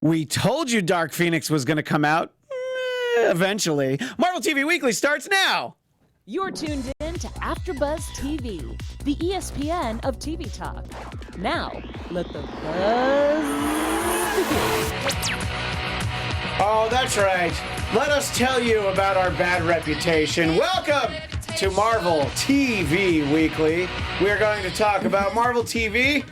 We told you Dark Phoenix was going to come out eventually. Marvel TV Weekly starts now. You're tuned in to AfterBuzz TV, the ESPN of TV talk. Now, let the buzz begin. Oh, that's right. Let us tell you about our bad reputation. Welcome to Marvel TV Weekly. We are going to talk about Marvel TV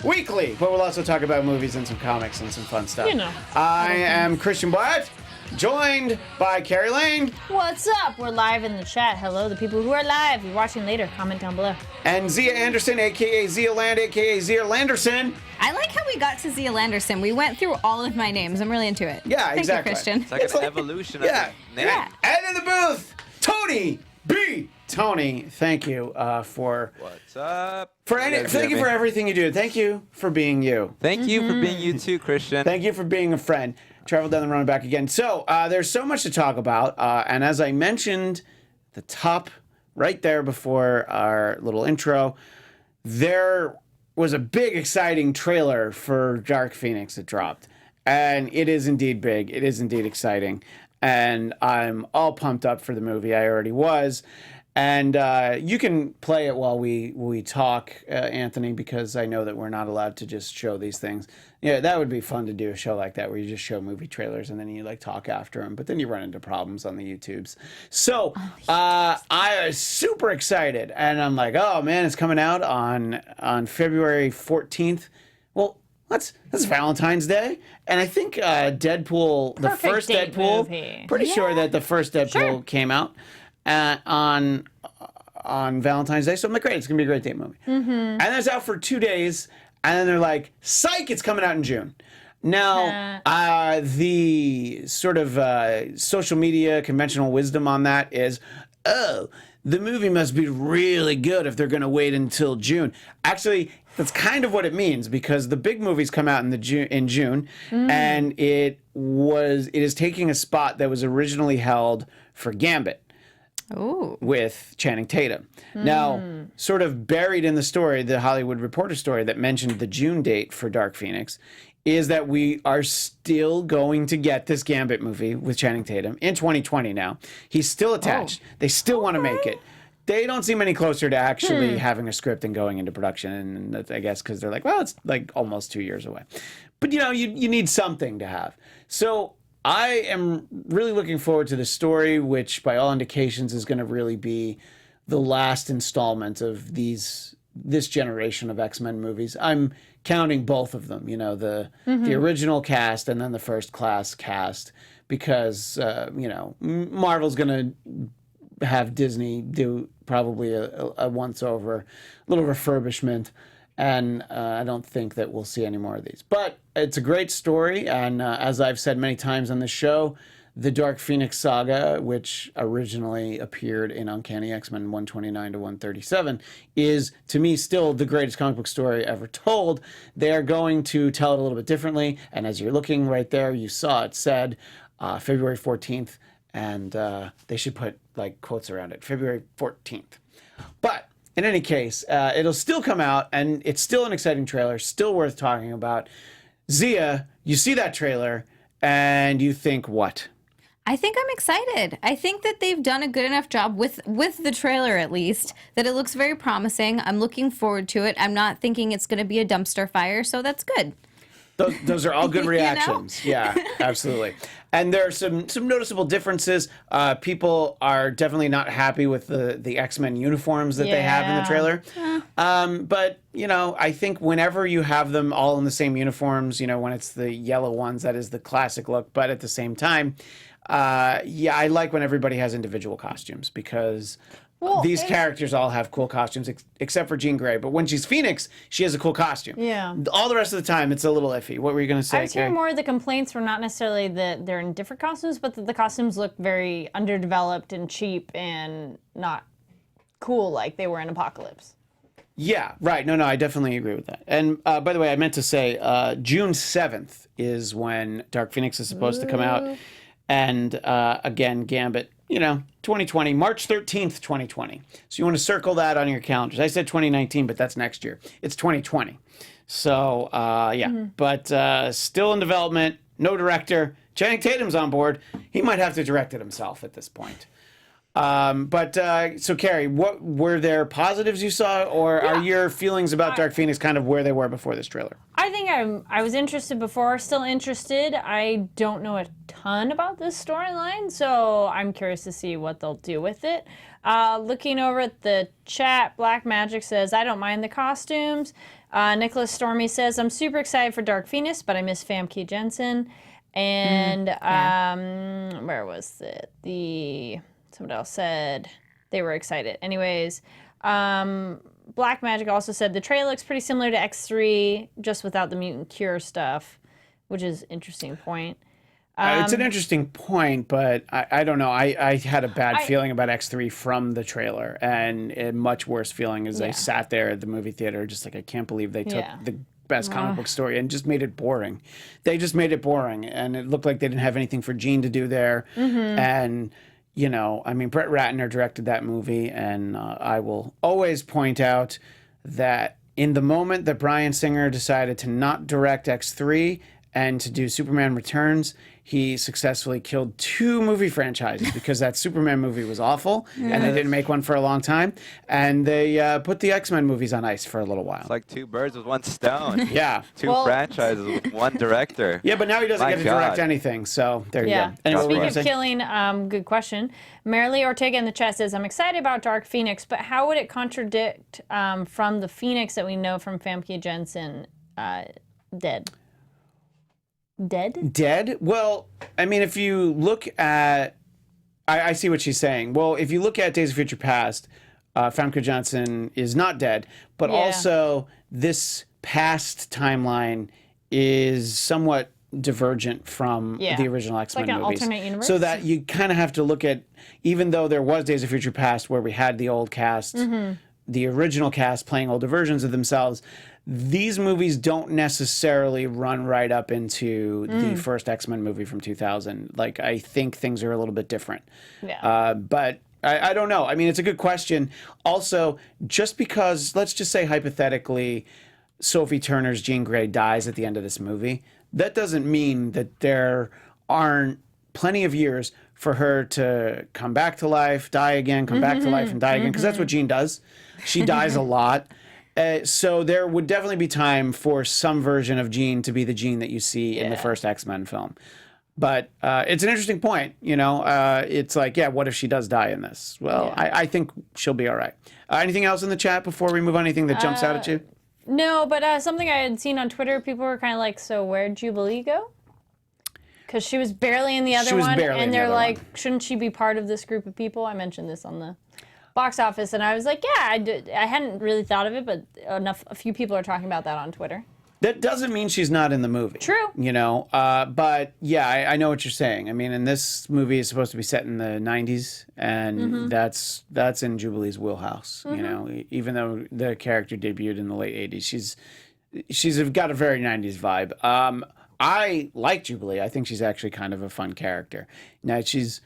Weekly, but we'll also talk about movies and some comics and some fun stuff. You know. I am Christian Bladt, joined by Kari Lane. What's up? We're live in the chat. Hello, the people who are live. You're watching later. Comment down below. And Xia Anderson, a.k.a. Xia Land, a.k.a. Xia Landerson. I like how we got to Xia Anderson. We went through all of my names. I'm really into it. Yeah, Thank exactly. you, Christian. It's like an evolution of the name. Yeah. And in the booth, Tony B. Tony, thank you for What's up? thank you for everything you do. Thank you for being you. Thank you for being you too, Christian. Thank you for being a friend. Travel down the road and back again. So there's so much to talk about, and as I mentioned, the top right there before our little intro, there was a big, exciting trailer for Dark Phoenix that dropped, and it is indeed big. It is indeed exciting, and I'm all pumped up for the movie. I already was. And you can play it while we talk, Anthony, because I know that we're not allowed to just show these things. Yeah, that would be fun to do, a show like that where you just show movie trailers and then you like talk after them, but then you run into problems on the YouTubes. So I was super excited, and I'm like, oh man, it's coming out on February 14th. Well, that's Valentine's Day, and I think Deadpool, the Perfect first date Deadpool, movie. pretty sure that the first Deadpool came out on Valentine's Day. So I'm like, great, it's gonna be a great date movie. And it's out for 2 days, and then they're like, psych, it's coming out in June. Now, the sort of social media conventional wisdom on that is, oh, the movie must be really good if they're gonna wait until June. Actually, that's kind of what it means, because the big movies come out in June, and it is taking a spot that was originally held for Gambit. Ooh. With Channing Tatum. Now, sort of buried in the story, the Hollywood Reporter story that mentioned the June date for Dark Phoenix, is that we are still going to get this Gambit movie with Channing Tatum in 2020 now. He's still attached. They still want to make it. They don't seem any closer to actually having a script and going into production, and that's, I guess, because they're like, well, it's like almost 2 years away. But, you know, you need something to have. So I am really looking forward to the story, which by all indications is going to really be the last installment of this generation of X-Men movies. I'm counting both of them, you know, the original cast and then the first class cast, because, you know, Marvel's going to have Disney do probably a once-over, little refurbishment. And I don't think that we'll see any more of these. But it's a great story, and as I've said many times on this show, the Dark Phoenix saga, which originally appeared in Uncanny X-Men 129 to 137, is, to me, still the greatest comic book story ever told. They are going to tell it a little bit differently, and as you're looking right there, you saw it said February 14th, and they should put, like, quotes around it, February 14th. But in any case, it'll still come out, and it's still an exciting trailer, still worth talking about. Xia, you see that trailer, and you think what? I think I'm excited. I think that they've done a good enough job with the trailer, at least, that it looks very promising. I'm looking forward to it. I'm not thinking it's going to be a dumpster fire, so that's good. Those are all good reactions. Yeah, absolutely. And there are some noticeable differences. People are definitely not happy with the X-Men uniforms that they have in the trailer. But, you know, I think whenever you have them all in the same uniforms, you know, when it's the yellow ones, that is the classic look. But at the same time, yeah, I like when everybody has individual costumes, because these characters all have cool costumes, except for Jean Grey. But when she's Phoenix, she has a cool costume. Yeah. All the rest of the time, it's a little iffy. What were you going to say, I was hearing more of the complaints were not necessarily that they're in different costumes, but that the costumes look very underdeveloped and cheap and not cool like they were in Apocalypse. Yeah, right. No, I definitely agree with that. And by the way, I meant to say June 7th is when Dark Phoenix is supposed to come out. And again, Gambit, you know, 2020, March 13th, 2020. So you want to circle that on your calendars. I said 2019, but that's next year. It's 2020. So, yeah, but still in development. no director. Channing Tatum's on board. He might have to direct it himself at this point. So Kari, what were there positives you saw, or are your feelings about Dark Phoenix kind of where they were before this trailer? I think I was interested before, still interested. I don't know a ton about this storyline, so I'm curious to see what they'll do with it. Looking over at the chat, Black Magic says, I don't mind the costumes. Nicholas Stormy says, I'm super excited for Dark Phoenix, but I miss Famke Jensen. And where was it? Someone else said they were excited. Anyways, Black Magic also said the trailer looks pretty similar to X3, just without the mutant cure stuff, which is an interesting point. It's an interesting point, but I don't know. I had a bad feeling about X3 from the trailer, and a much worse feeling as I sat there at the movie theater, just like, I can't believe they took the best comic book story and just made it boring. They just made it boring, and it looked like they didn't have anything for Jean to do there. And you know, I mean, Brett Ratner directed that movie, and I will always point out that in the moment that Bryan Singer decided to not direct X3 and to do Superman Returns, he successfully killed 2 movie franchises because that Superman movie was awful, and they didn't make one for a long time, and they put the X-Men movies on ice for a little while. It's like 2 birds with 1 stone. Yeah. 2 franchises with 1 director. Yeah, but now he doesn't get to direct anything, so there you go. Anyway, Speaking of killing, good question. Marilee Ortega in the chat says, I'm excited about Dark Phoenix, but how would it contradict from the Phoenix that we know from Famke Jensen dead? Dead? Well, I mean, if you look at... I see what she's saying. Well, if you look at Days of Future Past, Famke Janssen is not dead, but also this past timeline is somewhat divergent from the original X-Men like an movies. alternate universe? So that you kind of have to look at, even though there was Days of Future Past where we had the old cast, the original cast playing older versions of themselves, these movies don't necessarily run right up into the first X-Men movie from 2000. Like, I think things are a little bit different. Yeah. But I don't know. I mean, it's a good question. Also, just because, let's just say hypothetically, Sophie Turner's Jean Grey dies at the end of this movie, that doesn't mean that there aren't plenty of years for her to come back to life, die again, come back to life, and die again, because that's what Jean does. She dies a lot. So there would definitely be time for some version of Jean to be the Jean that you see in the first X-Men film. But it's an interesting point, you know. It's like, what if she does die in this? Well, I think she'll be all right. Anything else in the chat before we move on? Anything that jumps out at you? No, but something I had seen on Twitter, people were kind of like, so where'd Jubilee go? Because she was barely in the other one, and they're like, shouldn't she be part of this group of people? I mentioned this on the box office, and I was like, I hadn't really thought of it, but a few people are talking about that on Twitter. That doesn't mean she's not in the movie. True. You know, but I know what you're saying. I mean, and this movie is supposed to be set in the 90s, and that's in Jubilee's wheelhouse. You know, even though the character debuted in the late 80s, she's got a very 90s vibe. I like Jubilee. I think she's actually kind of a fun character. Now, she's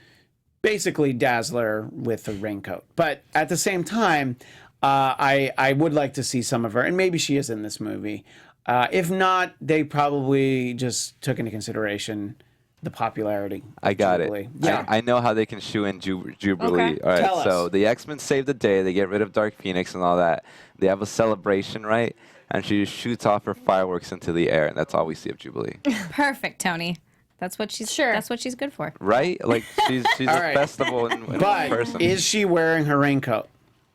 basically Dazzler with a raincoat. But at the same time, I would like to see some of her, and maybe she is in this movie. If not, they probably just took into consideration the popularity. I got Jubilee. it. Yeah. I know how they can shoe in Jubilee. Okay. All right, Tell us. so the X-Men save the day. They get rid of Dark Phoenix and all that. They have a celebration, right? And she just shoots off her fireworks into the air, and that's all we see of Jubilee. Perfect, Tony. That's what she's That's what she's good for. Right? Like, she's a right. festival in But person. is she wearing her raincoat?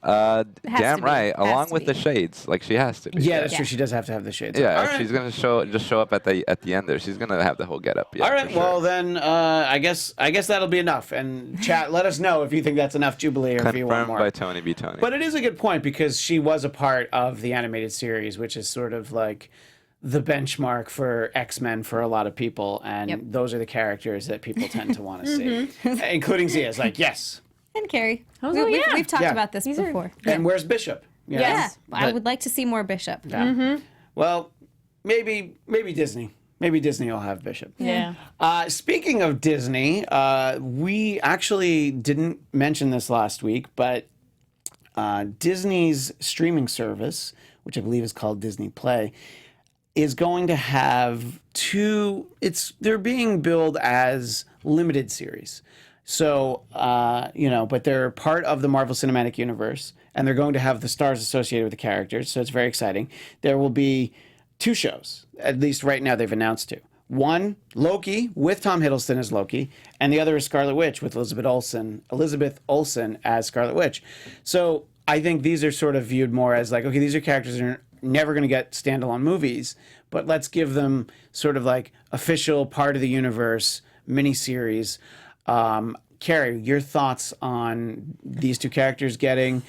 Damn to be. right. Has Along to with be. the shades, like she has to be. Yeah, that's true. She does have to have the shades. Yeah, on. if All right. she's gonna show up at the end there. She's gonna have the whole getup. Yeah, All right. for sure. Well, then I guess that'll be enough. And chat, let us know if you think that's enough Jubilee or if you want confirmed more. by Tony B. Tony. But it is a good point because she was a part of the animated series, which is sort of like the benchmark for X-Men for a lot of people, and those are the characters that people tend to want to see, including Zia. It's like, yes. And Carrie. like, We've talked Yeah. about this before. And where's Bishop? You know? Yes. Yeah, I But- would like to see more Bishop. Yeah. Well, maybe Disney. Maybe Disney will have Bishop. Yeah. Speaking of Disney, we actually didn't mention this last week, but Disney's streaming service, which I believe is called Disney Play, is going to have they're being billed as limited series. So, but they're part of the Marvel Cinematic Universe, and they're going to have the stars associated with the characters, so it's very exciting. There will be 2 shows, at least right now they've announced 2. One, Loki, with Tom Hiddleston as Loki, and the other is Scarlet Witch with Elizabeth Olsen as Scarlet Witch. So I think these are sort of viewed more as like, okay, these are characters that are never going to get standalone movies, but let's give them sort of like official part of the universe miniseries. Kari, your thoughts on these 2 characters getting,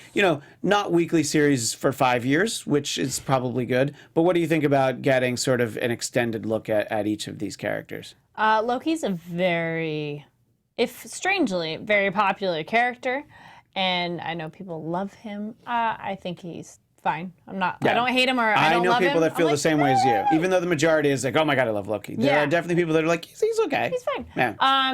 not weekly series for 5 years, which is probably good, but what do you think about getting sort of an extended look at each of these characters? Loki's a strangely, very popular character, and I know people love him. I think he's fine. I don't hate him or I don't love him. I know people that feel the same way as you, even though the majority is like, oh my God, I love Loki. There are definitely people that are like, he's okay. He's fine. Yeah.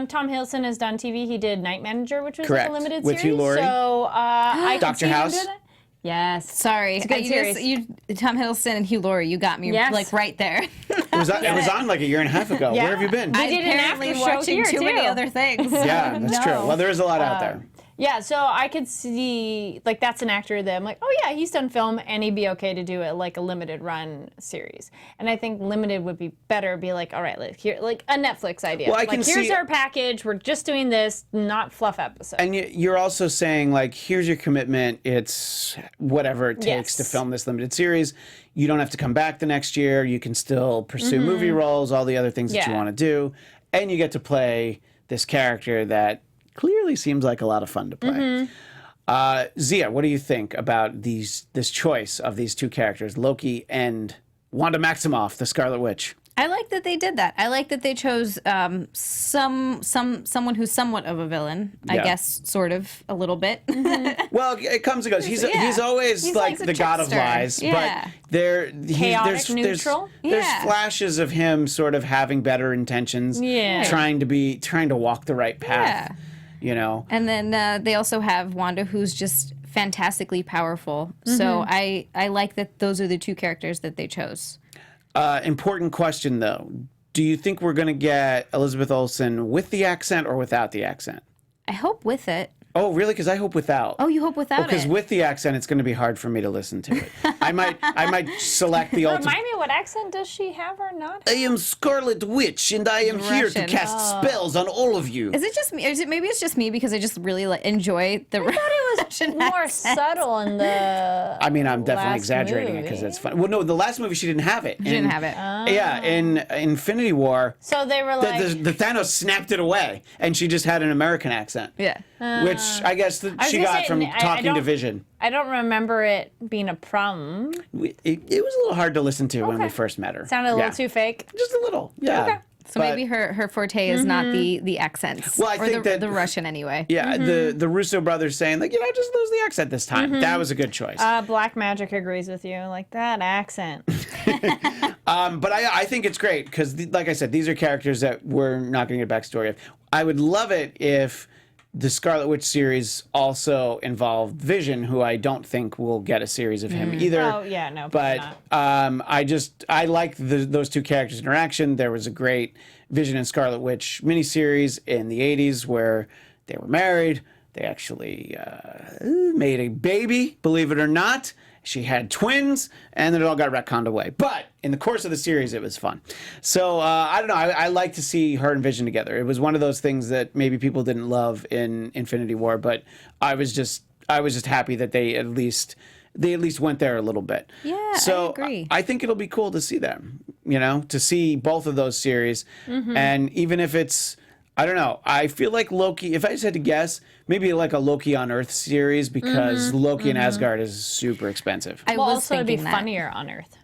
Tom Hiddleston has done TV. He did Night Manager, which was Correct. like a limited With series. Hugh Laurie. So I can Dr. see him House. doing that. Yes. Sorry, It's a good series. Tom Hiddleston and Hugh Laurie, you got me like right there. It was on like a year and a half ago. Yeah. Where have you been? I did an Apparently after show watching here, too many too. other things. Yeah, that's true. Well, there is a lot out there. Yeah, so I could see, like, that's an actor that I'm like, oh yeah, he's done film, and he'd be okay to do it like a limited run series. And I think limited would be better, be like, all right, like a Netflix idea. Well, I like, can here's see- our package, we're just doing this, not fluff episodes. And you're also saying, like, here's your commitment. It's whatever it takes to Yes. film this limited series. You don't have to come back the next year. You can still pursue movie roles, all the other things that you Yeah. want to do. And you get to play this character that clearly seems like a lot of fun to play. Xia, what do you think about this choice of these 2 characters, Loki and Wanda Maximoff, the Scarlet Witch? I like that they did that. I like that they chose someone who's somewhat of a villain. I Yeah. guess, sort of, a little bit. Well, it comes and goes. He's always He's like like the a god of trickster. lies, Yeah. but there's neutral? There's Yeah. flashes of him sort of having better intentions, Yeah. trying to walk the right path. And then they also have Wanda, who's just fantastically powerful. So I like that those are the 2 characters that they chose. Important question though. Do you think we're going to get Elizabeth Olsen with the accent or without the accent? I hope with it. Oh, really? Because I hope without. Oh, you hope without Because it? with the accent, it's going to be hard for me to listen to it. I might select the ultimate. Remind me, what accent does she have or not? I am Scarlet Witch, and I am here to Russian. cast spells on all of you. Is it just me? Maybe it's just me because I just really enjoy the Russian More accent. subtle in the I mean, I'm definitely last exaggerating it because movie. it's fun. Well, no, the last movie she didn't have it. She didn't have it. Yeah, in Infinity War, So they were like, the Thanos snapped it away, and she just had an American accent. Yeah. Which I guess I was she gonna got say, from I talking to don't- Vision. I don't remember it being a problem. It was a little hard to listen to when we Okay. first met her. Sounded a little Yeah. too fake. Just a little, yeah. Okay. So maybe her forte is not the accents. Well, I or think the, that- the Russian anyway. Yeah, the Russo brothers saying, like, just lose the accent this time. That was a good choice. Black Magic agrees with you. Like, that accent. But I think it's great because, like I said, these are characters that we're not going to get backstory of. I would love it if the Scarlet Witch series also involved Vision, who I don't think will get a series of him either. Oh, yeah, no, But probably I like those 2 characters' interaction. There was a great Vision and Scarlet Witch miniseries in the 80s where they were married. They actually made a baby, believe it or not. She had twins, and then it all got retconned away. But in the course of the series, it was fun. So I don't know. I like to see her and Vision together. It was one of those things that maybe people didn't love in Infinity War, but I was just happy that they at least went there a little bit. Yeah, so I agree. I think it'll be cool to see them. To see both of those series, and even if it's. I don't know. I feel like Loki, if I just had to guess, maybe like a Loki on Earth series because Loki in Asgard is super expensive. I Well, was also, it'd be thinking that. funnier on Earth.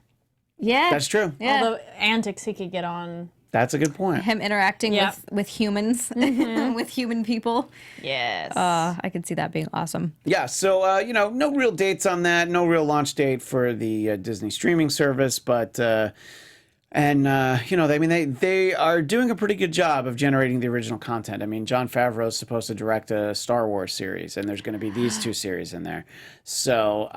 Yeah. That's true. Yeah. All the antics he could get on. That's a good point. Him interacting Yeah. with humans, with human people. Yes. I could see that being awesome. Yeah, so, no real dates on that. No real launch date for the Disney streaming service, but... they are doing a pretty good job of generating the original content. I mean, Jon Favreau is supposed to direct a Star Wars series, and there's going to be these 2 series in there. So,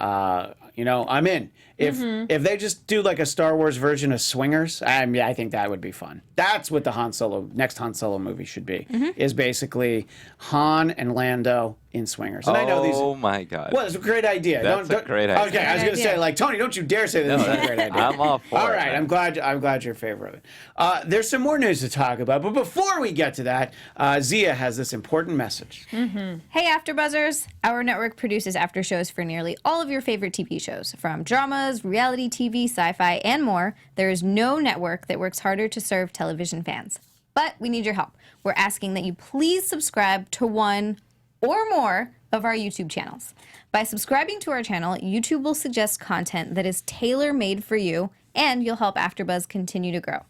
You know, I'm in. If they just do like a Star Wars version of Swingers, I think that would be fun. That's what the next Han Solo movie should be. Is basically Han and Lando in Swingers. And I know these. Oh my God. Well, it's a great idea. That's a great idea. Okay, I was going to say, like, Tony, don't you dare say this is a great idea. I'm all for it. All right, I'm glad you're in favor of it. There's some more news to talk about, but before we get to that, Xia has this important message. Hey, AfterBuzzers! Our network produces after shows for nearly all of your favorite TV shows, from dramas, reality TV, sci-fi, and more. There is no network that works harder to serve television fans. But we need your help. We're asking that you please subscribe to one or more of our YouTube channels. By subscribing to our channel, YouTube will suggest content that is tailor-made for you, and you'll help AfterBuzz continue to grow.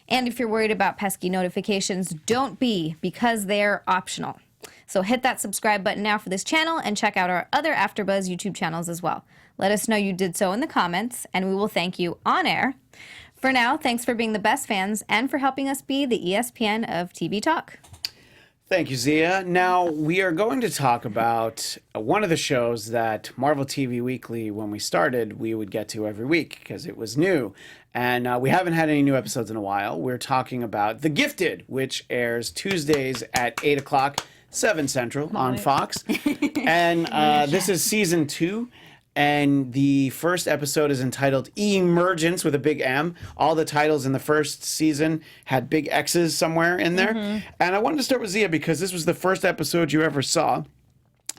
And if you're worried about pesky notifications, don't be, because they're optional. So hit that subscribe button now for this channel and check out our other AfterBuzz YouTube channels as well. Let us know you did so in the comments, and we will thank you on air. For now, thanks for being the best fans and for helping us be the ESPN of TV Talk. Thank you, Xia. Now, we are going to talk about one of the shows that Marvel TV Weekly, when we started, we would get to every week because it was new. And we haven't had any new episodes in a while. We're talking about The Gifted, which airs Tuesdays at 8 o'clock, 7 Central on Fox. And this is season 2. And the first episode is entitled Emergence with a big M. All the titles in the first season had big X's somewhere in there. And I wanted to start with Xia because this was the first episode you ever saw.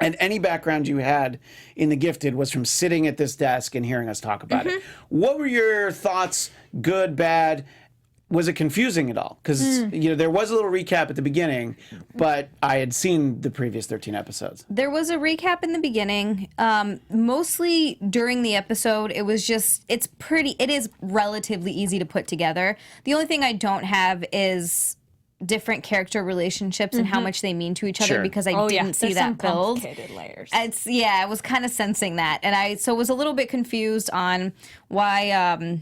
And any background you had in The Gifted was from sitting at this desk and hearing us talk about it. What were your thoughts, good, bad? Was it confusing at all? Because there was a little recap at the beginning, but I had seen the previous 13 episodes. There was a recap in the beginning. Mostly during the episode, it is relatively easy to put together. The only thing I don't have is different character relationships and how much they mean to each other because I didn't see that build. Complicated layers. I was kind of sensing that, and I was a little bit confused on why.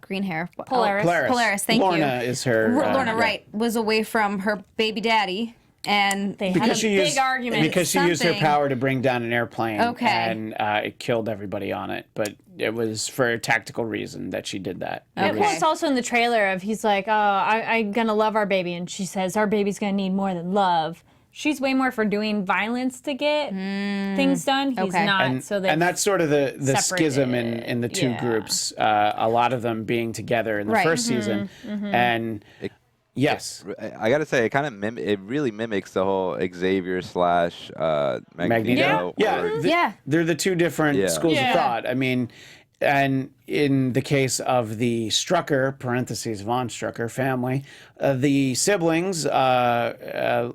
Green hair. Polaris. Thank Lorna you. is her. Lorna, right, was away from her baby daddy, and They had a big argument. Because she used her Something. power to bring down an airplane. Okay. And it killed everybody on it. But it was for a tactical reason that she did that. Yeah, well, it's also in the trailer of he's like, I'm going to love our baby. And she says, our baby's going to need more than love. She's way more for doing violence to get things done. He's Okay. not. And that's sort of the schism in the two groups. A lot of them being together in the first season. And yes. I gotta say, it kind of it really mimics the whole Xavier / Magneto. They're the two different schools of thought. I mean, and in the case of the Strucker (parentheses von Strucker) family, the siblings, Lauren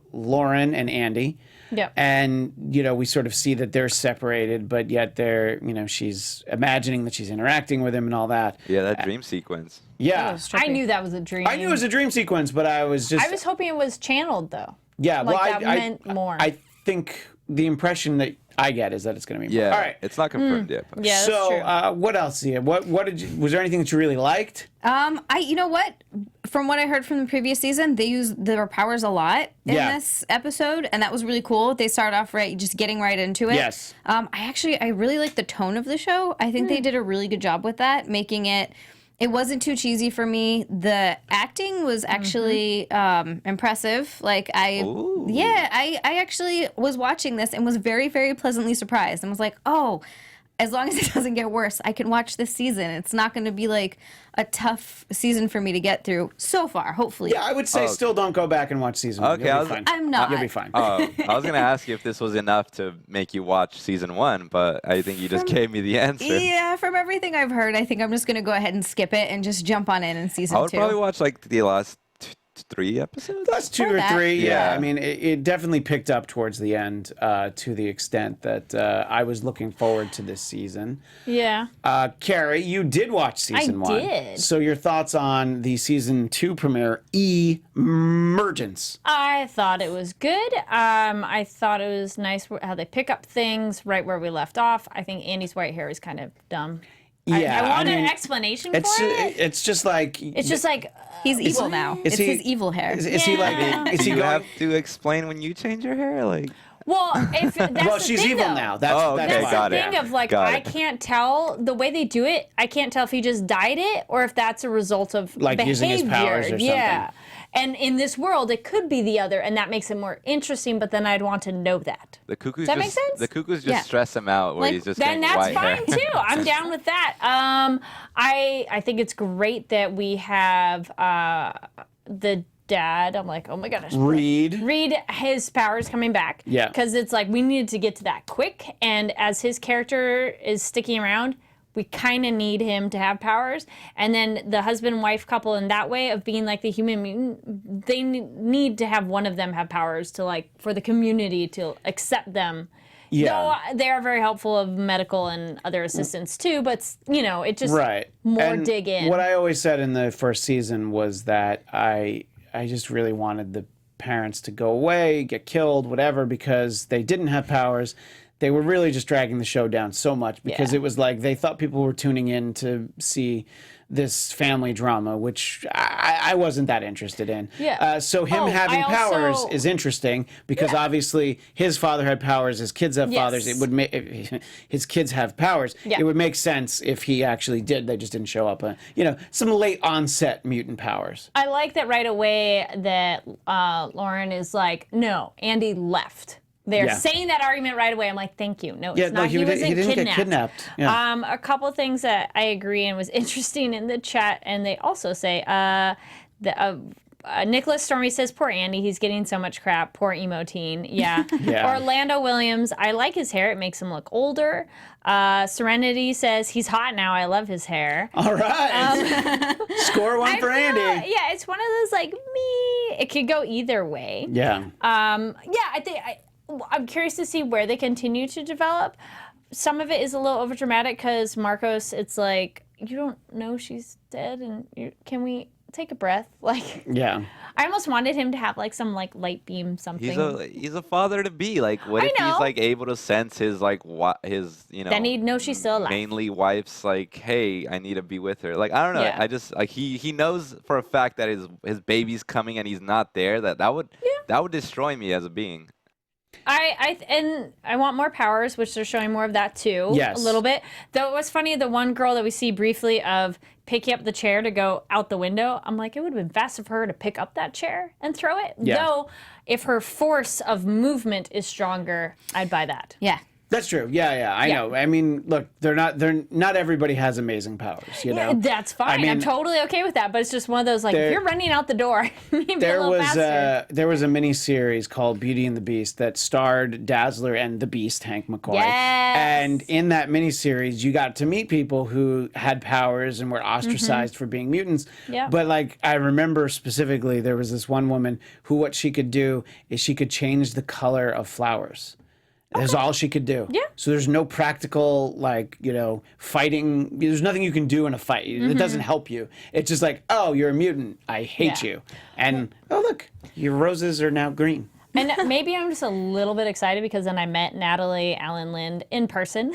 and Andy. Yep. And, we sort of see that they're separated, but yet they're, she's imagining that she's interacting with him and all that. Yeah, that dream sequence. Yeah. I knew that was a dream. I knew it was a dream sequence, but I was hoping it was channeled, though. Yeah, Like that meant more. I think the impression that I get is that it's going to be more. Yeah, All right. it's not confirmed yet. But. Yeah, that's So, true. what else, Xia? Was there anything that you really liked? you know what? From what I heard from the previous season, they used their powers a lot in this episode, and that was really cool. They start off just getting right into it. Yes. I really like the tone of the show. I think they did a really good job with that, making it. It wasn't too cheesy for me. The acting was actually impressive. I actually was watching this and was very, very pleasantly surprised and was like, oh, as long as it doesn't get worse, I can watch this season. It's not going to be like a tough season for me to get through so far, hopefully. Yeah, I would say still don't go back and watch season 1. Okay, You'll be fine. I'm not. You'll be fine. I was gonna ask you if this was enough to make you watch season 1, but I think you just gave me the answer. Yeah, from everything I've heard, I think I'm just going to go ahead and skip it and just jump on in season 2. I would probably watch the last 3 episodes. That's 2 or 3. Yeah. I mean, it definitely picked up towards the end to the extent that I was looking forward to this season. Yeah. Kari, you did watch season 1. did. So your thoughts on the season 2 premiere, Emergence? I thought it was good. I thought it was nice how they pick up things right where we left off. I think Andy's white hair is kind of dumb. Yeah, I wanted an explanation for it. It's just like It's just like He's evil now. It's his evil hair. Is he like? Is he Do you going? have to explain when you change your hair? Well, if that's Well, the she's thing, evil though. now. That's Oh, that's okay, That's why. the got it. thing of like, Got I it. can't tell the way they do it. I can't tell if he just dyed it or if that's a result of Like behavior. using his powers or something. Yeah. And in this world, it could be the other, and that makes it more interesting. But then I'd want to know that. The cuckoos Does that just make sense? the cuckoos just Yeah. stress him out where Like, he's just then getting that's white hair. fine too. I'm down with that. I think it's great that we have the dad. I'm like, oh my gosh. Reed, his powers coming back. Yeah. Because it's like we needed to get to that quick, and as his character is sticking around, we kind of need him to have powers. And then the husband and wife couple in that way of being like the human mutant, they need to have one of them have powers to like for the community to accept them. Yeah. Though they are very helpful of medical and other assistance too, but it just Right. more And dig in. What I always said in the first season was that I just really wanted the parents to go away, get killed, whatever, because they didn't have powers. They were really just dragging the show down so much because it was like they thought people were tuning in to see this family drama, which I wasn't that interested in. Yeah. So him Oh, having I powers also- is interesting because obviously his father had powers, his kids have fathers. It Yes. would make his kids have powers. Yeah. It would make sense if he actually did. They just didn't show up. Some late onset mutant powers. I like that right away that Lauren is like, no, Andy left. They're Yeah. saying that argument right away. I'm like, thank you. No, Yeah, it's no, not. he Wasn't didn't kidnapped. get kidnapped. Yeah. A couple things that I agree and was interesting in the chat, and they also say Nicholas Stormy says, poor Andy, he's getting so much crap. Poor emo teen. Yeah. Yeah. Orlando Williams, I like his hair. It makes him look older. Serenity says, he's hot now. I love his hair. All right. Score one I for feel Andy. like- yeah, it's one of those like me. It could go either way. Yeah. I think I'm curious to see where they continue to develop. Some of it is a little overdramatic because Marcos, it's like you don't know she's dead, and can we take a breath? Like, Yeah. I almost wanted him to have like some like light beam something. He's a father to be. Like, what if know. he's like able to sense his like Then he'd know she's still alive. mainly wife's like, hey, I need to be with her. Like, I don't know. Yeah. I just like he knows for a fact that his baby's coming and he's not there. That would destroy me as a being. I want more powers, which they're showing more of that too. Yes. A little bit. Though it was funny, the one girl that we see briefly of picking up the chair to go out the window, I'm like, it would have been faster for her to pick up that chair and throw it. Yeah. Though, if her force of movement is stronger, I'd buy that. Yeah. That's true. Yeah. I know. I mean, look, not everybody has amazing powers, you know. That's fine. mean, I'm totally okay with that. But it's just one of those like, if you're running out the door, maybe a There little faster. was a mini series called Beauty and the Beast that starred Dazzler and the Beast, Hank McCoy. Yes. And in that mini series, you got to meet people who had powers and were ostracized for being mutants. Yep. But like I remember specifically, there was this one woman who what she could do is she could change the color of flowers. That's all she could do. Yeah. So there's no practical, fighting. There's nothing you can do in a fight. It doesn't help you. It's just like, oh, you're a mutant. I hate Yeah. you. And, oh, look, your roses are now green. And maybe I'm just a little bit excited because then I met Natalie Allen Lind in person.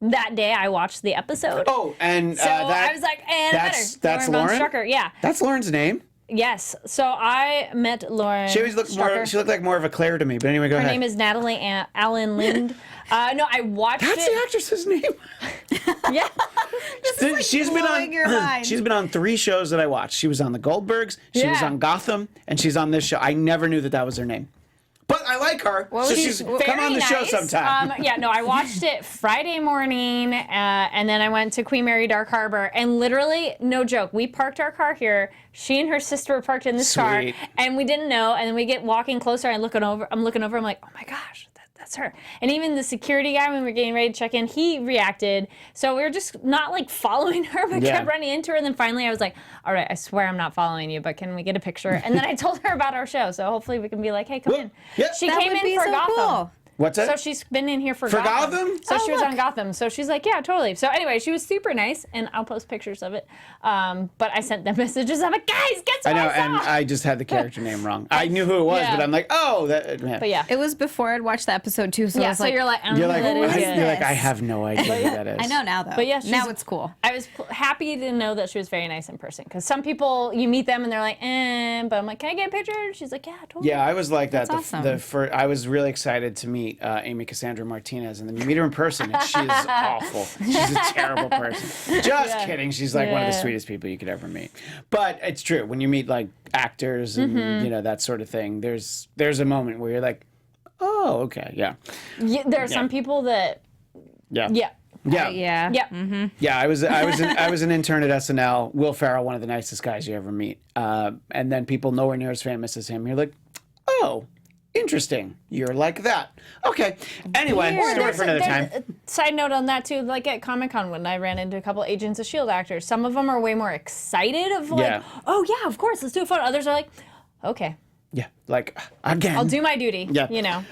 That day I watched the episode. Oh, and so I was like, that's Lauren von Lauren? Strucker. Yeah. That's Lauren's name. Yes. So I met Lauren. She always looked Strucker. she looked like more of a Claire to me. But anyway, go Her ahead. name is Natalie Allen Lind. No, I watched That's it. the actress's name. Yeah. She's been blowing your mind. She's been on 3 shows that I watched. She was on the Goldbergs, she was Yeah. on Gotham, and she's on this show. I never knew that was her name. But I like her. Well, so she's come very on the show nice. sometime. I watched it Friday morning, and then I went to Queen Mary Dark Harbor, and literally, no joke, we parked our car here. She and her sister were parked in this car, Sweet. and we didn't know. And then we get walking closer, and I'm looking over. I'm like, oh my gosh. That's her. And even the security guy, when we were getting ready to check in, he reacted. So we were just not like following her, but Yeah. kept running into her. And then finally I was like, all right, I swear I'm not following you, but can we get a picture? And then I told her about our show. So hopefully we can be like, hey, come in. Yeah. She That came would in be for so Gotham. cool. What's that? So she's been in here for For Gotham. Gotham? So she was look. on Gotham. So she's like, yeah, totally. So anyway, she was super nice, and I'll post pictures of it. But I sent them messages. I'm like, guys, guess I what know, I saw? and I just had the character name wrong. I knew who it was, Yeah. but I'm like, oh, that. Yeah. But yeah. It was before I'd watched the episode too, so I Yeah, was so like, you're like, I don't You're know like, who that is what? yet. You're like, I have no idea who that is. I know now though. But yeah, now it's cool. I was happy to know that she was very nice in person, because some people, you meet them and they're like, but I'm like, can I get a picture? She's like, yeah, totally. Yeah, I was like that. That's awesome. I was really excited to meet meet Amy Cassandra Martinez, and then you meet her in person, and she is awful. She's a terrible person. Just kidding. She's like one of the sweetest people you could ever meet. But it's true. When you meet like actors and that sort of thing, there's a moment where you're like, oh, okay, yeah. There are some people that. Yeah. Yeah. Yeah. Yeah. Yeah. Mm-hmm. Yeah, I was an intern at SNL. Will Ferrell, one of the nicest guys you ever meet, and then people nowhere near as famous as him. You're like, oh, interesting. You're like that. Okay. Anyway, story for another time. Side note on that too, like at Comic-Con when I ran into a couple Agents of S.H.I.E.L.D. actors, some of them are way more excited of like, oh yeah, of course, let's do a photo. Others are like, okay. Yeah, like again. I'll do my duty. Yeah. You know.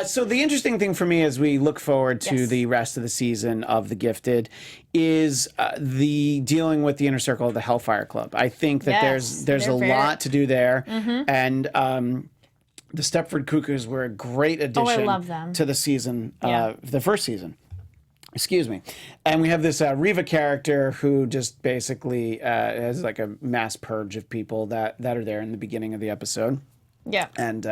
So the interesting thing for me as we look forward to the rest of the season of The Gifted is the dealing with the inner circle of the Hellfire Club. I think that there's a lot to do there, and the Stepford Cuckoos were a great addition love them. to the season, the first season. Excuse me. And we have this Reva character who just basically has like a mass purge of people that are there in the beginning of the episode. Yeah. And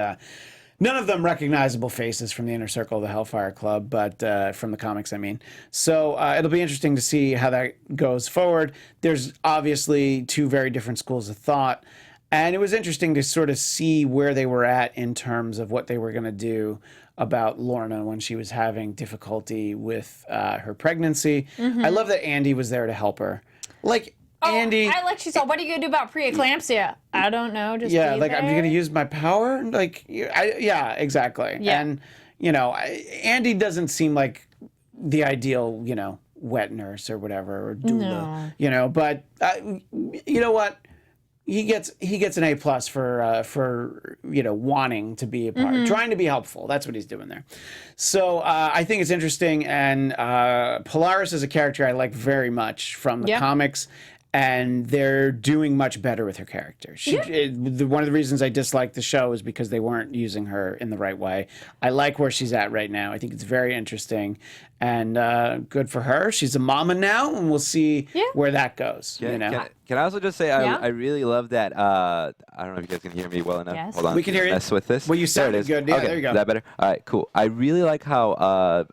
none of them recognizable faces from the inner circle of the Hellfire Club, but from the comics, I mean. So it'll be interesting to see how that goes forward. There's obviously two very different schools of thought. And it was interesting to sort of see where they were at in terms of what they were going to do about Lorna when she was having difficulty with her pregnancy. I love that Andy was there to help her. Like, Andy, I like she's all, what are you gonna do about preeclampsia? I don't know. Just yeah, be like there. I'm gonna use my power. Like, yeah, exactly. Yeah. And Andy doesn't seem like the ideal, wet nurse or whatever or doula. But you know what? He gets an A+ for wanting to be a part, trying to be helpful. That's what he's doing there. So I think it's interesting, and Polaris is a character I like very much from the comics. And they're doing much better with her character. One of the reasons I dislike the show is because they weren't using her in the right way. I like where she's at right now. I think it's very interesting and good for her. She's a mama now, and we'll see where that goes. Can I also just say I really love that. I don't know if you guys can hear me well enough. Yes. Hold on. We can hear you. Mess with this. Well, you There it sounded is. good. Yeah, okay, there you go. Is that better? All right, cool. I really like how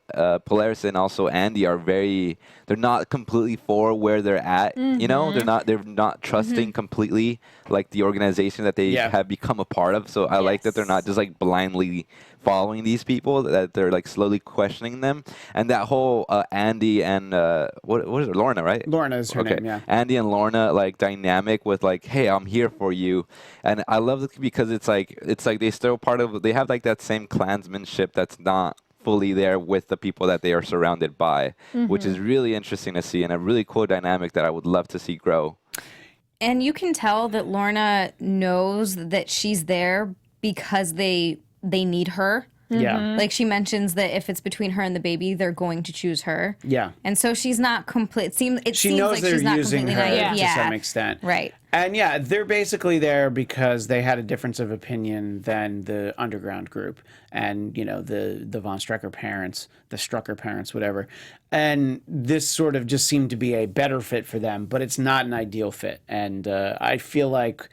Polaris and also Andy are they're not completely for where they're at. They're not trusting completely like the organization that they have become a part of. So I like that they're not just like blindly following these people, that they're like slowly questioning them. And that whole Andy and what is it, Lorna, right? Lorna is her name, yeah. Andy and Lorna like dynamic with like, hey, I'm here for you. And I love it because it's like they still they have like that same clansmanship that's not fully there with the people that they are surrounded by, which is really interesting to see and a really cool dynamic that I would love to see grow. And you can tell that Lorna knows that she's there because they need her. Yeah. Like she mentions that if it's between her and the baby, they're going to choose her. Yeah. And so she's not complete. She knows like she's not using completely her naive. to some extent. Right. And yeah, they're basically there because they had a difference of opinion than the underground group and, the Von Strucker parents, the Strucker parents, whatever. And this sort of just seemed to be a better fit for them, but it's not an ideal fit. And I feel like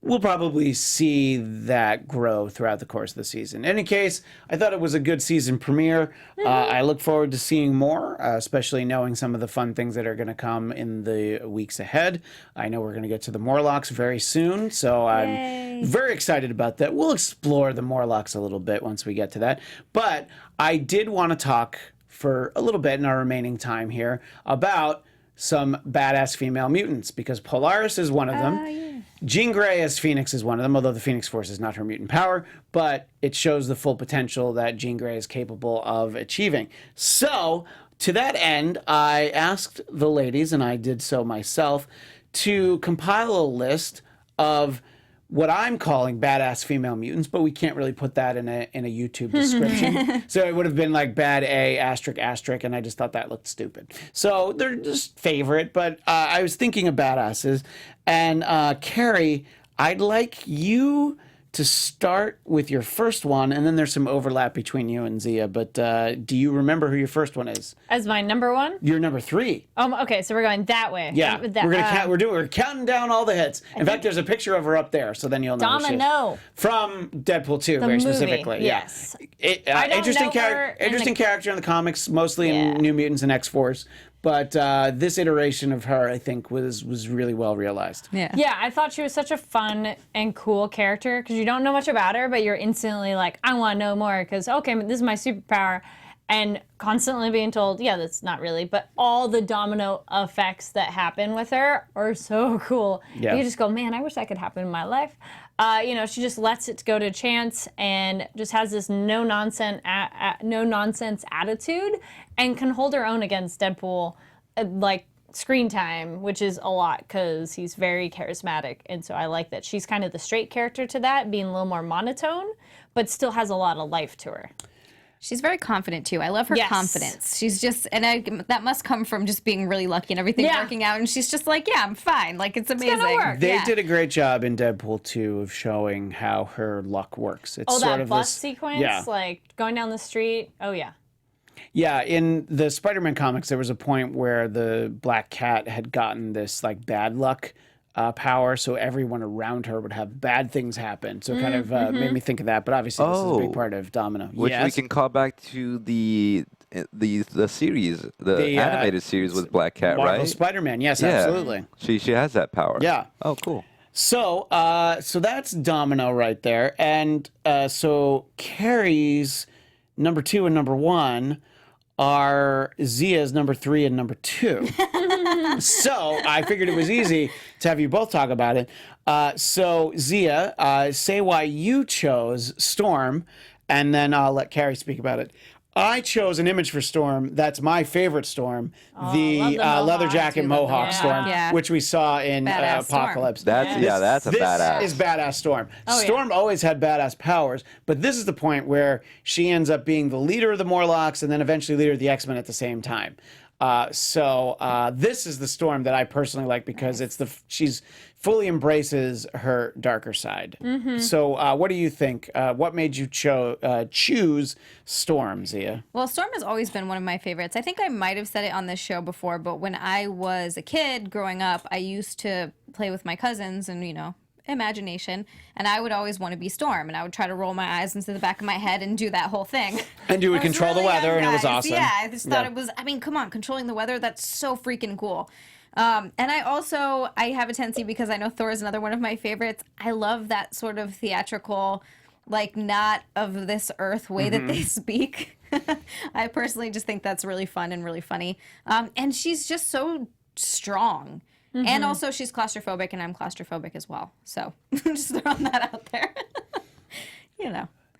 we'll probably see that grow throughout the course of the season. In any case, I thought it was a good season premiere. I look forward to seeing more, especially knowing some of the fun things that are going to come in the weeks ahead. I know we're going to get to the Morlocks very soon, so I'm very excited about that. We'll explore the Morlocks a little bit once we get to that. But I did want to talk for a little bit in our remaining time here about some badass female mutants, because Polaris is one of them. Jean Grey as Phoenix is one of them, although the Phoenix Force is not her mutant power, but it shows the full potential that Jean Grey is capable of achieving. So, to that end, I asked the ladies, and I did so myself, to compile a list of what I'm calling badass female mutants, but we can't really put that in a YouTube description. So it would have been like bad A ***, and I just thought that looked stupid. So they're just favorite, but I was thinking of badasses. And Kari, I'd like you to start with your first one, and then there's some overlap between you and Xia, but do you remember who your first one is? As my number one? You're number 3. Okay, so we're going that way. Yeah, That, we're counting down all the hits. In fact, there's a picture of her up there, so then you'll know. Domino. From Deadpool 2, very movie, specifically. yes. Yeah. I don't Interesting know her interesting character in the comics, mostly in New Mutants and X-Force. But this iteration of her, I think, was really well realized. Yeah, I thought she was such a fun and cool character because you don't know much about her, but you're instantly like, I want to know more because, okay, this is my superpower. And constantly being told, yeah, that's not really, but all the domino effects that happen with her are so cool. Yeah. You just go, man, I wish that could happen in my life. She just lets it go to chance and just has this no nonsense attitude and can hold her own against Deadpool, like screen time, which is a lot because he's very charismatic. And so I like that she's kind of the straight character to that, being a little more monotone, but still has a lot of life to her. She's very confident too. I love her confidence. She's just, that must come from just being really lucky and everything working out. And she's just like, yeah, I'm fine. Like, it's amazing. gonna work. They did a great job in Deadpool 2 of showing how her luck works. It's sort that of bus this, sequence, like going down the street. Oh, yeah. Yeah, in the Spider-Man comics, there was a point where the Black Cat had gotten this like bad luck power, so everyone around her would have bad things happen. So kind of made me think of that. But obviously, this is a big part of Domino. Which we can call back to the series, the animated series with Black Cat, Marvel right? Spider-Man. Yes, absolutely. She has that power. Yeah. Oh, cool. So so that's Domino right there, and so Kari's number 2 and number 1 are Xia's number 3 and number 2. So I figured it was easy to have you both talk about it. So Xia, say why you chose Storm, and then I'll let Kari speak about it. I chose an image for Storm. That's my favorite Storm, the leather jacket mohawk Storm, which we saw in Apocalypse. That's a badass. This is badass Storm. Storm always had badass powers, but this is the point where she ends up being the leader of the Morlocks and then eventually leader of the X-Men at the same time. So this is the Storm that I personally like because she's fully embraces her darker side. So what do you think? What made you choose Storm, Xia? Well, Storm has always been one of my favorites. I think I might have said it on this show before, but when I was a kid growing up, I used to play with my cousins and, imagination, and I would always want to be Storm, and I would try to roll my eyes into the back of my head and do that whole thing. And you would control the weather, and it was awesome. Yeah, I just thought it was, come on, controlling the weather, that's so freaking cool. And I have a tendency, because I know Thor is another one of my favorites, I love that sort of theatrical, like, not of this earth way that they speak. I personally just think that's really fun and really funny. And she's just so strong. And also she's claustrophobic, and I'm claustrophobic as well. So just throwing that out there.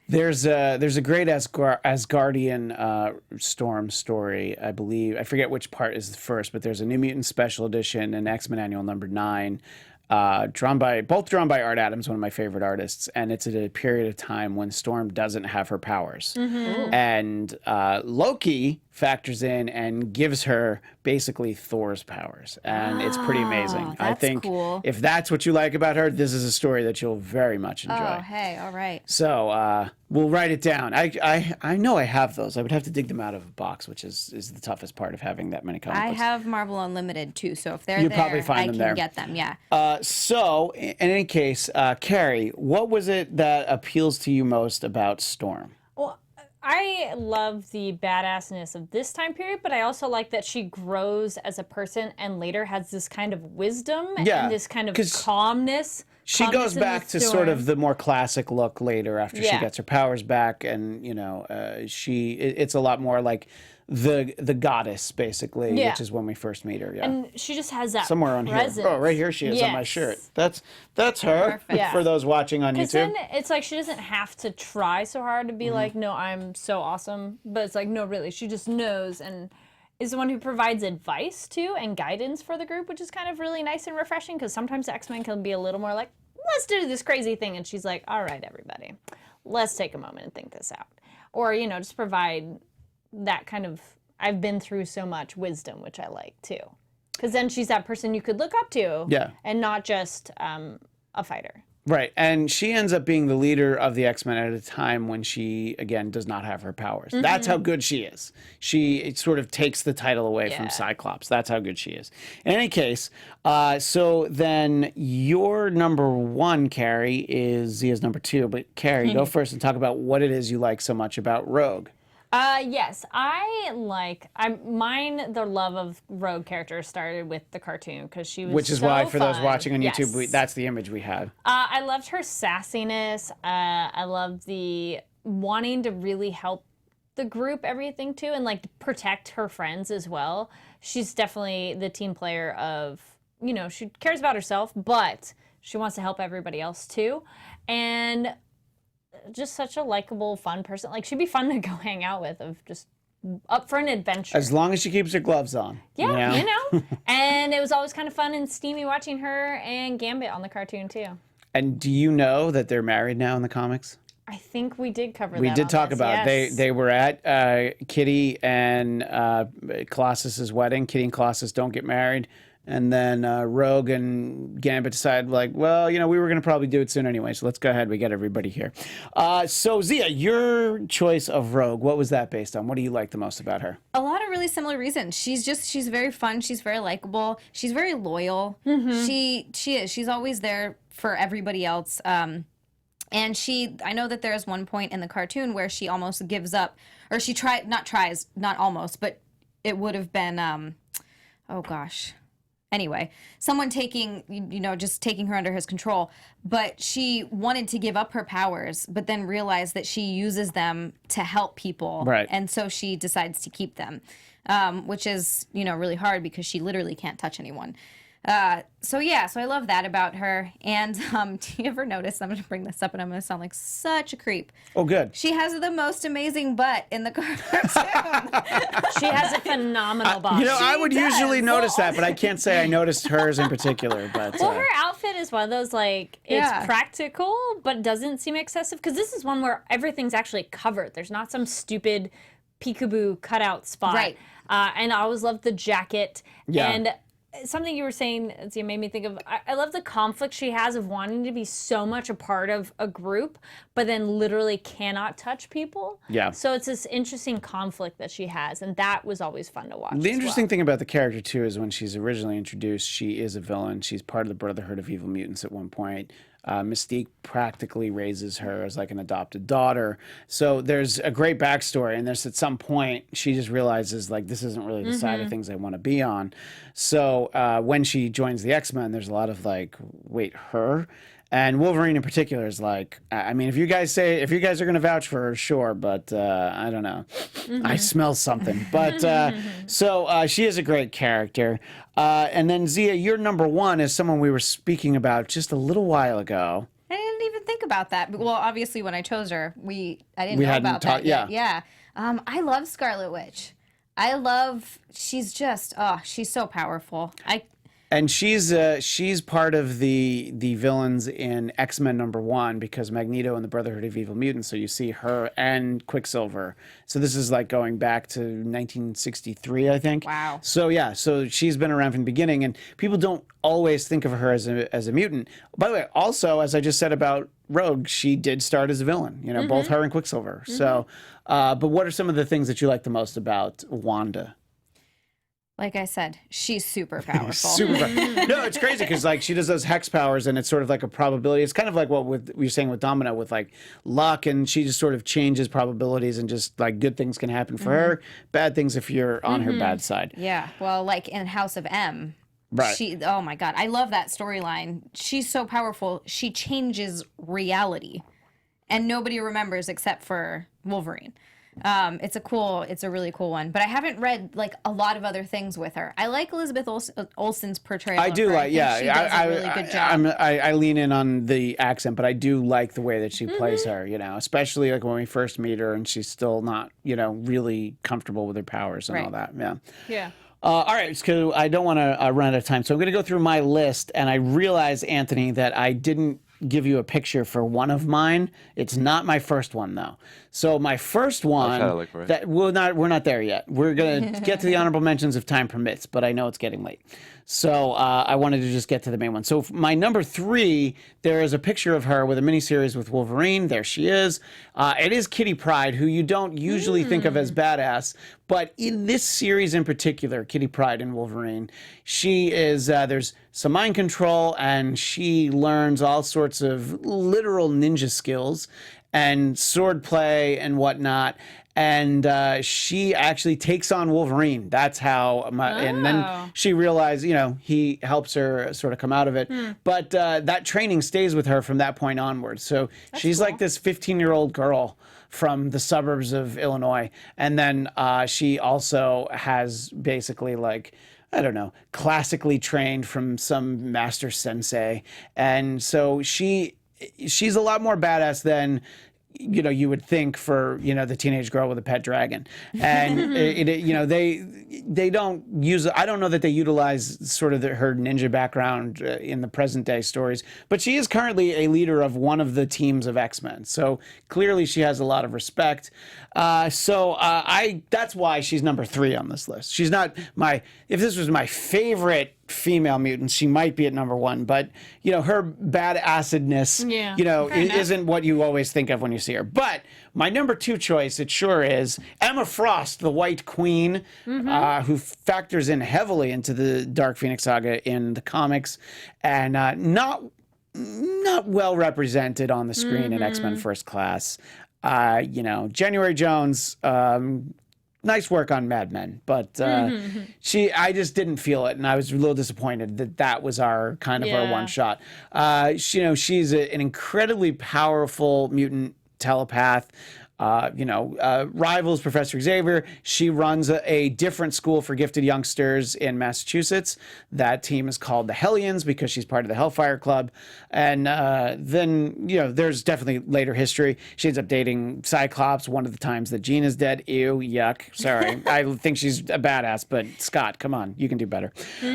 There's a great Asgardian Storm story, I believe. I forget which part is the first, but there's a New Mutant Special Edition and X-Men Annual number 9, drawn by Art Adams, one of my favorite artists, and it's at a period of time when Storm doesn't have her powers, and Loki factors in and gives her basically Thor's powers, and it's pretty amazing. I think if that's what you like about her, this is a story that you'll very much enjoy. Oh, hey, all right. So we'll write it down. I know I have those. I would have to dig them out of a box, which is the toughest part of having that many comic books. I have Marvel Unlimited too, so if they're you there, probably find I them can there. get them, yeah. So in any case, Kari, what was it that appeals to you most about Storm? Well, I love the badassness of this time period, but I also like that she grows as a person and later has this kind of wisdom and this kind of calmness. She goes back to sort of the more classic look later after she gets her powers back, and it's a lot more like the goddess basically, which is when we first meet her. Yeah, and she just has that somewhere on presence. here. Oh, right here she is on my shirt. That's her. For those watching on YouTube. Then it's like she doesn't have to try so hard to be like, no, I'm so awesome. But it's like, no, really, she just knows and is the one who provides advice too and guidance for the group, which is kind of really nice and refreshing because sometimes X-Men can be a little more like, let's do this crazy thing, and she's like, all right, everybody, let's take a moment and think this out, or just provide that kind of I've been through so much wisdom, which I like too, because then she's that person you could look up to, and not just a fighter. Right. And she ends up being the leader of the X-Men at a time when she, again, does not have her powers. That's how good she is. It sort of takes the title away from Cyclops. That's how good she is. In any case, so then your number one, Kari, is Zia's number two. But Kari, go first and talk about what it is you like so much about Rogue. Yes, the love of Rogue character started with the cartoon because she was Which is so why, for those fun. watching on YouTube, Yes. that's the image we have. I loved her sassiness. I loved the wanting to really help the group, everything too, and like protect her friends as well. She's definitely the team player of, she cares about herself, but she wants to help everybody else too. And just such a likable, fun person. Like, she'd be fun to go hang out with, of just up for an adventure. As long as she keeps her gloves on. Yeah, And it was always kind of fun and steamy watching her and Gambit on the cartoon, too. And do you know that they're married now in the comics? I think we did cover that. We did on talk this, about it. yes. They were at Kitty and Colossus's wedding. Kitty and Colossus don't get married. And then Rogue and Gambit decided, like, well, we were going to probably do it soon anyway, so let's go ahead. We get everybody here. So, Xia, your choice of Rogue, what was that based on? What do you like the most about her? A lot of really similar reasons. She's very fun. She's very likable. She's very loyal. She is. She's always there for everybody else. And I know that there's one point in the cartoon where she almost gives up, or she not almost, but it would have been, oh gosh. Anyway, someone just taking her under his control. But she wanted to give up her powers, but then realized that she uses them to help people. Right. And so she decides to keep them, which is, really hard because she literally can't touch anyone. So I love that about her. And do you ever notice, I'm going to bring this up and I'm going to sound like such a creep. Oh, good. She has the most amazing butt in the cartoon. She has a phenomenal body. I would usually notice that, but I can't say I noticed hers in particular. But Well, her outfit is one of those, like, it's practical, but doesn't seem excessive. Because this is one where everything's actually covered. There's not some stupid peekaboo cutout spot. Right. And I always loved the jacket. Yeah. And something you were saying, it made me think of, I love the conflict she has of wanting to be so much a part of a group, but then literally cannot touch people. Yeah. So it's this interesting conflict that she has, and that was always fun to watch. the interesting thing about the character, too, is when she's originally introduced, she is a villain. She's part of the Brotherhood of Evil Mutants at one point. Mystique practically raises her as like an adopted daughter. So there's a great backstory, and there's at some point she just realizes like this isn't really the side of things I want to be on. So when she joins the X-Men, there's a lot of like, wait, her? And Wolverine in particular is like, I mean, if you guys are going to vouch for her, sure, but I don't know. I smell something. But so she is a great character. And then Xia, your number one is someone we were speaking about just a little while ago. I didn't even think about that. Well, obviously, when I chose her, I didn't We know hadn't about talked- that yet. yeah. Yeah. I love Scarlet Witch. She's just, she's so powerful. And she's part of the villains in X-Men #1 because Magneto and the Brotherhood of Evil Mutants. So you see her and Quicksilver. So this is like going back to 1963, I think. Wow. So yeah, so she's been around from the beginning, and people don't always think of her as a mutant. By the way, also as I just said about Rogue, she did start as a villain. Both her and Quicksilver. So, but what are some of the things that you like the most about Wanda? Like I said, she's super powerful. Super. No, it's crazy because like she does those hex powers, and it's sort of like a probability. It's kind of like what we were saying with Domino with like luck, and she just sort of changes probabilities, and just like good things can happen for her, bad things if you're on her bad side. Yeah. Well, like in House of M. Right. Oh my God. I love that storyline. She's so powerful. She changes reality, and nobody remembers except for Wolverine. It's a really cool one, but I haven't read like a lot of other things with her. I like Elizabeth Olsen's portrayal. I do of her. like, yeah. She does a really good job. I lean in on the accent, but I do like the way that she plays her. Especially like when we first meet her, and she's still not, really comfortable with her powers and all that. Yeah. Yeah. All right, so I don't want to run out of time, so I'm going to go through my list, and I realize, Anthony, that I didn't give you a picture for one of mine. It's not my first one, though. So my first one, try to look for it. that we're not there yet. We're going to get to the honorable mentions if time permits, but I know it's getting late. So I wanted to just get to the main one. So my number 3, there is a picture of her with a miniseries with Wolverine. There she is. It is Kitty Pryde, who you don't usually think of as badass, but in this series in particular, Kitty Pryde and Wolverine, she is, there's some mind control, and she learns all sorts of literal ninja skills and swordplay and whatnot. And she actually takes on Wolverine. That's how, and then she realized, he helps her sort of come out of it. But that training stays with her from that point onwards. So she's like this 15-year-old girl from the suburbs of Illinois. And then she also has basically I don't know, classically trained from some master sensei. And so she's a lot more badass than you would think for, the teenage girl with a pet dragon. And, they don't use, I don't know that they utilize sort of her ninja background in the present day stories, but she is currently a leader of one of the teams of X-Men. So clearly she has a lot of respect. That's why she's number 3 on this list. She's not if this was my favorite female mutant, she might be at number 1, but her badassedness isn't what you always think of when you see her. But my number 2 choice, it sure is Emma Frost, the White Queen, who factors in heavily into the Dark Phoenix saga in the comics, and not well represented on the screen in X-Men First Class. January Jones, nice work on Mad Men, but I just didn't feel it, and I was a little disappointed that was our kind of our one shot. She's an incredibly powerful mutant telepath. Rivals Professor Xavier. She runs a different school for gifted youngsters in Massachusetts. That team is called the Hellions because she's part of the Hellfire Club. And then, there's definitely later history. She ends up dating Cyclops one of the times that Jean is dead. Ew, yuck. Sorry. I think she's a badass, but Scott, come on. You can do better.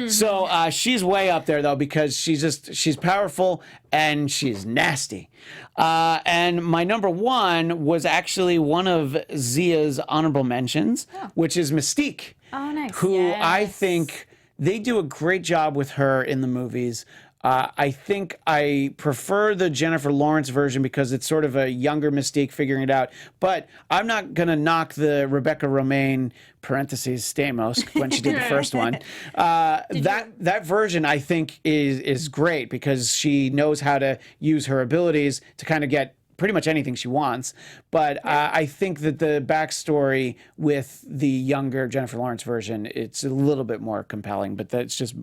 So she's way up there, though, because she's powerful and she's nasty. And my number 1 was actually one of Xia's honorable mentions, which is Mystique. Oh, nice. Who I think they do a great job with her in the movies. I think I prefer the Jennifer Lawrence version because it's sort of a younger Mystique figuring it out. But I'm not going to knock the Rebecca Romijn (Stamos) when she did the first one. That version I think is great because she knows how to use her abilities to kind of get pretty much anything she wants. But I think that the backstory with the younger Jennifer Lawrence version, it's a little bit more compelling, but that's just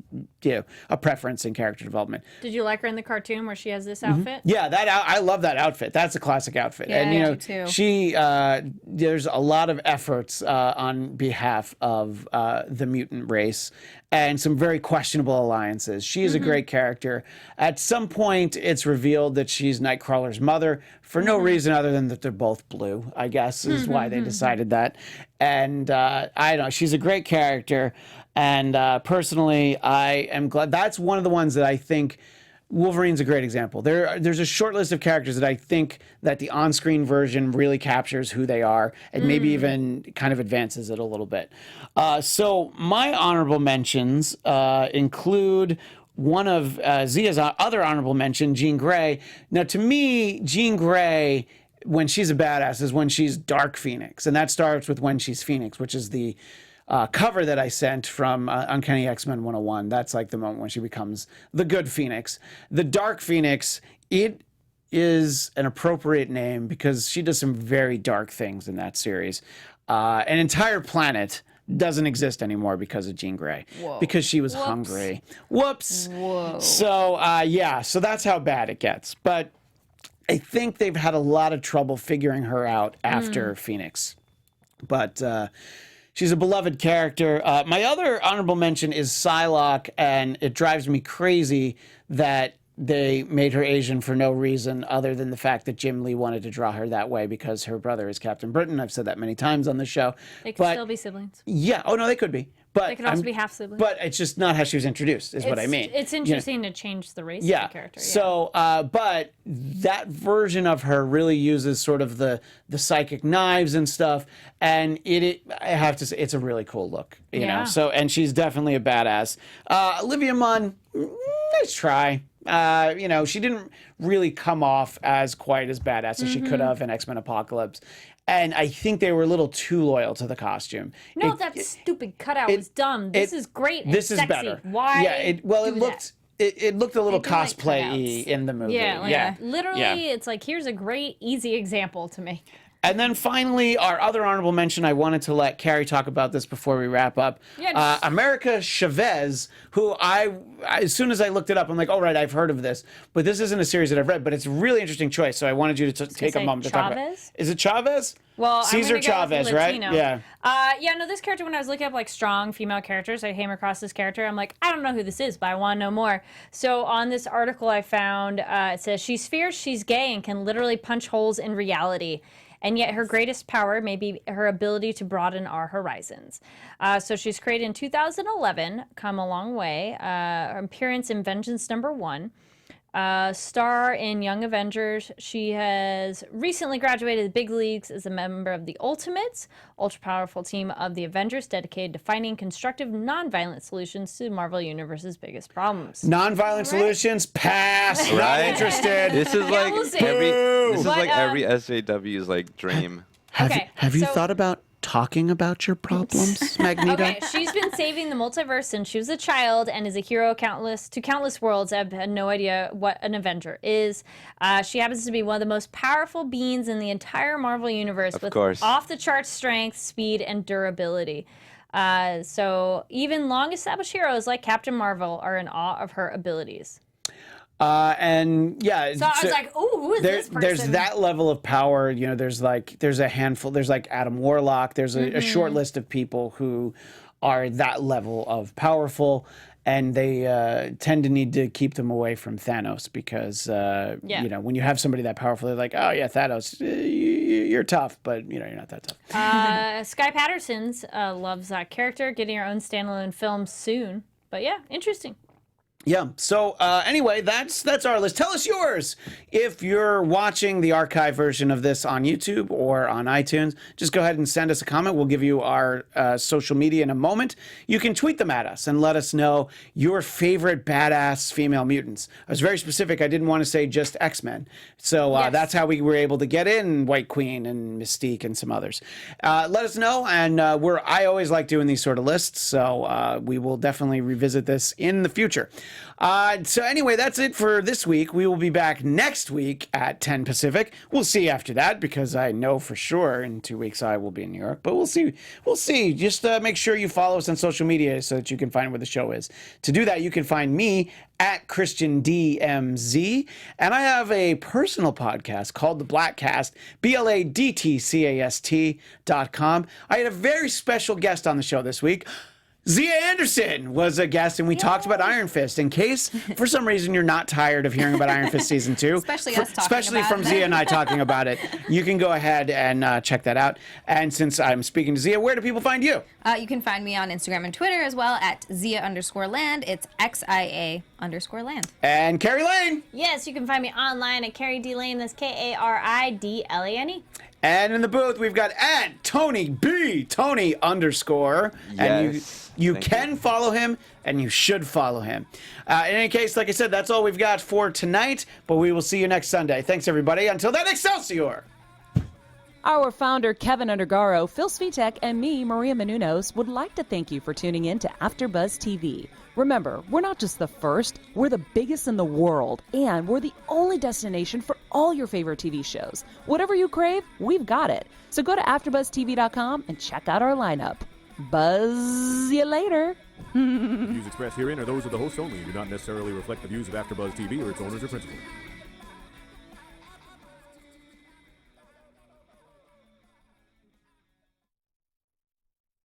a preference in character development. Did you like her in the cartoon where she has this outfit? Yeah, I love that outfit. That's a classic outfit. Yeah, and I do too. she there's a lot of efforts on behalf of the mutant race and some very questionable alliances. She is a great character. At some point, it's revealed that she's Nightcrawler's mother for no reason other than that they're both blue, I guess, is why they decided that. And I don't know, she's a great character. And personally, I am glad. That's one of the ones that I think Wolverine's a great example. There's a short list of characters that I think that the on-screen version really captures who they are and maybe even kind of advances it a little bit. So my honorable mentions include one of Xia's other honorable mention, Jean Grey. Now, to me, Jean Grey, when she's a badass, is when she's Dark Phoenix. And that starts with When She's Phoenix, which is the cover that I sent from Uncanny X-Men 101. That's like the moment when she becomes the good Phoenix. The Dark Phoenix, it is an appropriate name because she does some very dark things in that series. An entire planet doesn't exist anymore because of Jean Grey. Whoa. Because she was hungry. Whoops. Whoa. So, so that's how bad it gets. But I think they've had a lot of trouble figuring her out after Phoenix. But she's a beloved character. My other honorable mention is Psylocke, and it drives me crazy that they made her Asian for no reason other than the fact that Jim Lee wanted to draw her that way because her brother is Captain Britain. I've said that many times on the show. They could still be siblings. Yeah. Oh, no, they could be. But They could also be half siblings. But it's just not how she was introduced, is what I mean. It's interesting to change the race of the character. Yeah. So, but that version of her really uses sort of the psychic knives and stuff, and I have to say, it's a really cool look. You know. So, and she's definitely a badass. Olivia Munn, nice try. You know, she didn't really come off as quite as badass as she could have in X-Men Apocalypse. And I think they were a little too loyal to the costume. No, that stupid cutout was dumb. This is great and this sexy. is better. Why? Yeah, it looked a little cosplay-y in the movie. Yeah, literally, it's like, here's a great, easy example to me. And then finally, our other honorable mention, I wanted to let Kari talk about this before we wrap up. Yeah, America Chavez, who as soon as I looked it up, I'm like, oh, right, I've heard of this. But this isn't a series that I've read, but it's a really interesting choice. So I wanted you to take a moment to talk about it. Is it Chavez? Well, Cesar Chavez, right? Yeah. No, this character, when I was looking up like strong female characters, I came across this character. I'm like, I don't know who this is, but I want to know more. So on this article I found, it says, she's fierce, she's gay, and can literally punch holes in reality. And yet her greatest power may be her ability to broaden our horizons. So she's created in 2011, come a long way. Her appearance in Vengeance #1. Star in Young Avengers. She has recently graduated the big leagues as a member of the Ultimates, ultra-powerful team of the Avengers dedicated to finding constructive, non-violent solutions to Marvel Universe's biggest problems. Non-violent solutions? Pass. Not interested. This is like we'll see. every SJW's like dream. Have you thought about talking about your problems, Magneto? Okay, she's been saving the multiverse since she was a child and is a hero to countless worlds. I've had no idea what an Avenger is. She happens to be one of the most powerful beings in the entire Marvel Universe with off-the-charts strength, speed, and durability. So even long-established heroes like Captain Marvel are in awe of her abilities. And yeah, so I was like, "Ooh, who is this person?" There's that level of power. You know, there's a handful. There's like Adam Warlock. There's a short list of people who are that level of powerful, and they tend to need to keep them away from Thanos because you know, when you have somebody that powerful, they're like, "Oh yeah, Thanos, you're tough, but you know, you're not that tough." Sky Patterson's loves that character, getting her own standalone film soon. But yeah, interesting. Yeah. So anyway, that's our list. Tell us yours. If you're watching the archive version of this on YouTube or on iTunes, just go ahead and send us a comment. We'll give you our social media in a moment. You can tweet them at us and let us know your favorite badass female mutants. I was very specific. I didn't want to say just X-Men. So that's how we were able to get in White Queen and Mystique and some others. Let us know. And I always like doing these sort of lists. So we will definitely revisit this in the future. So anyway, that's it for this week. We will be back next week at 10 Pacific. We'll see after that because I know for sure in 2 weeks I will be in New York. But we'll see. We'll see. Just make sure you follow us on social media so that you can find where the show is. To do that, you can find me at ChristianDMZ. And I have a personal podcast called The Blattcast, BLADTCAST.com. I had a very special guest on the show this week. Xia Anderson was a guest, and we talked about Iron Fist. In case, for some reason, you're not tired of hearing about Iron Fist Season 2. Especially from Xia and I talking about it. You can go ahead and check that out. And since I'm speaking to Xia, where do people find you? You can find me on Instagram and Twitter as well at Xia_Land. It's XIA_Land. And Kari Lane. Yes, you can find me online at Kari D Lane. That's KARIDLANE. And in the booth, we've got @Tony B. Tony_. Yes. And you can follow him, and you should follow him. In any case, like I said, that's all we've got for tonight, but we will see you next Sunday. Thanks, everybody. Until then, Excelsior! Our founder, Kevin Undergaro, Phil Svitek, and me, Maria Menounos, would like to thank you for tuning in to AfterBuzz TV. Remember, we're not just the first, we're the biggest in the world, and we're the only destination for all your favorite TV shows. Whatever you crave, we've got it. So go to AfterBuzzTV.com and check out our lineup. Buzz you later. Views expressed herein are those of the hosts only and do not necessarily reflect the views of AfterBuzz TV or its owners or principals.